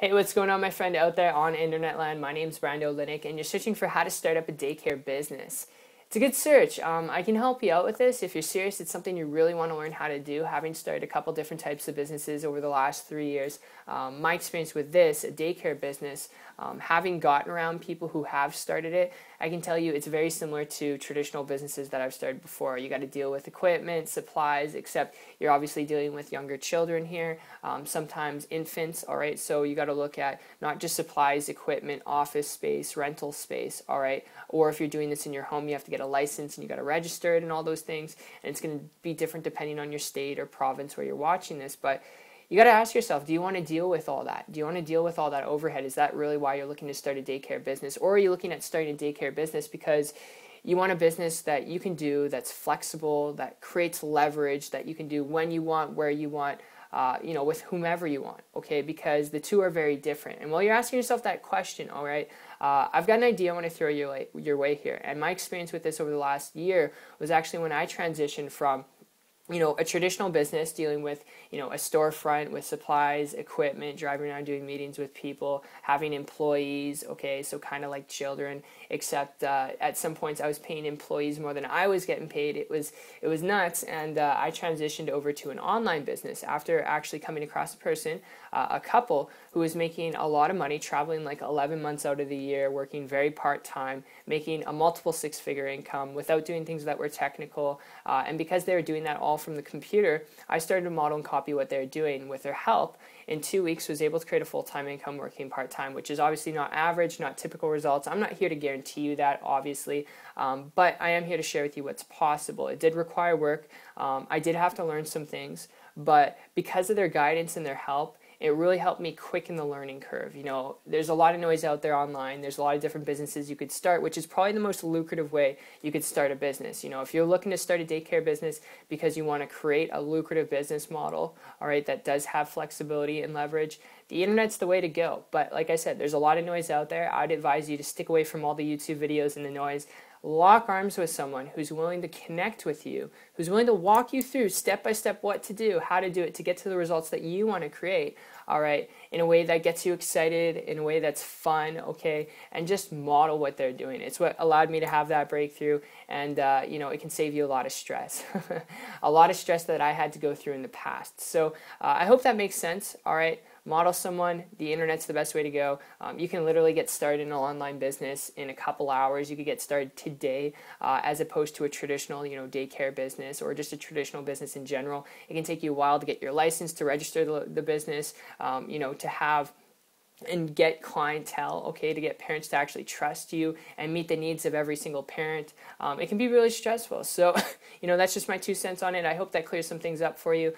Hey, what's going on, my friend out there on internet land? My name's Brando Linick, and you're searching for how to start up a daycare business. It's a good search. I can help you out with this. If you're serious, it's something you really want to learn how to do, having started a couple different types of businesses over the last 3 years. My experience with this, a daycare business, having gotten around people who have started it, I can tell you it's very similar to traditional businesses that I've started before. You got to deal with equipment, supplies, except you're obviously dealing with younger children here, sometimes infants, all right? So you got to look at not just supplies, equipment, office space, rental space, all right? Or if you're doing this in your home, you have to get a license and you got to register it and all those things. And it's going to be different depending on your state or province where you're watching this. But you got to ask yourself, do you want to deal with all that? Do you want to deal with all that overhead? Is that really why you're looking to start a daycare business? Or are you looking at starting a daycare business because you want a business that you can do, that's flexible, that creates leverage, that you can do when you want, where you want, with whomever you want, okay? Because the two are very different. And while you're asking yourself that question, all right, I've got an idea I want to throw your way here. And my experience with this over the last year was actually when I transitioned from a traditional business dealing with, a storefront with supplies, equipment, driving around doing meetings with people, having employees, okay, so kind of like children, except at some points I was paying employees more than I was getting paid. It was nuts, and I transitioned over to an online business after actually coming across a couple who was making a lot of money, traveling like 11 months out of the year, working very part-time, making a multiple six-figure income without doing things that were technical, and because they were doing that all from the computer, I started to model and copy what they're doing. With their help, in 2 weeks was able to create a full-time income working part-time, which is obviously not average, not typical results. I'm not here to guarantee you that, obviously, but I am here to share with you what's possible. It did require work. I did have to learn some things, but because of their guidance and their help, it really helped me quicken the learning curve. There's a lot of noise out there online. There's a lot of different businesses you could start, which is probably the most lucrative way you could start a business. If you're looking to start a daycare business because you want to create a lucrative business model, all right, that does have flexibility and leverage, the internet's the way to go. But like I said, there's a lot of noise out there. I'd advise you to stick away from all the YouTube videos and the noise. Lock arms with someone who's willing to connect with you, who's willing to walk you through step by step what to do, how to do it to get to the results that you want to create, all right, in a way that gets you excited, in a way that's fun, okay, and just model what they're doing. It's what allowed me to have that breakthrough, and, it can save you a lot of stress, a lot of stress that I had to go through in the past. So I hope that makes sense, all right. Model someone. The internet's the best way to go. You can literally get started in an online business in a couple hours. You could get started today as opposed to a traditional, daycare business or just a traditional business in general. It can take you a while to get your license, to register the business, to have and get clientele, okay, to get parents to actually trust you and meet the needs of every single parent. It can be really stressful. So, that's just my 2 cents on it. I hope that clears some things up for you.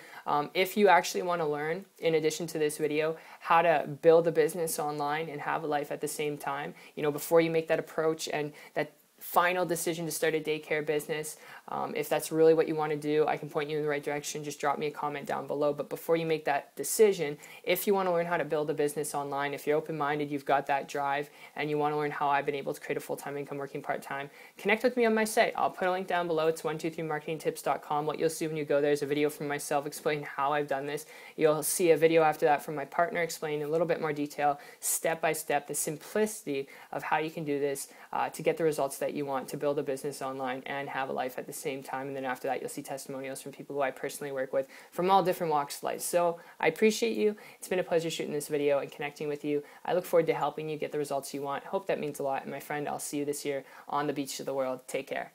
If you actually want to learn, in addition to this video, how to build a business online and have a life at the same time, before you make that approach and that final decision to start a daycare business, if that's really what you want to do, I can point you in the right direction. Just drop me a comment down below. But before you make that decision, if you want to learn how to build a business online, if you're open-minded, you've got that drive, and you want to learn how I've been able to create a full-time income working part-time, connect with me on my site. I'll put a link down below. It's 123marketingtips.com. What you'll see when you go there is a video from myself explaining how I've done this. You'll see a video after that from my partner explaining in a little bit more detail, step by step, the simplicity of how you can do this to get the results that you want to build a business online and have a life at the same time. And then after that, you'll see testimonials from people who I personally work with from all different walks of life. So I appreciate you. It's been a pleasure shooting this video and connecting with you. I look forward to helping you get the results you want. Hope that means a lot. And my friend, I'll see you this year on the beach of the world. Take care.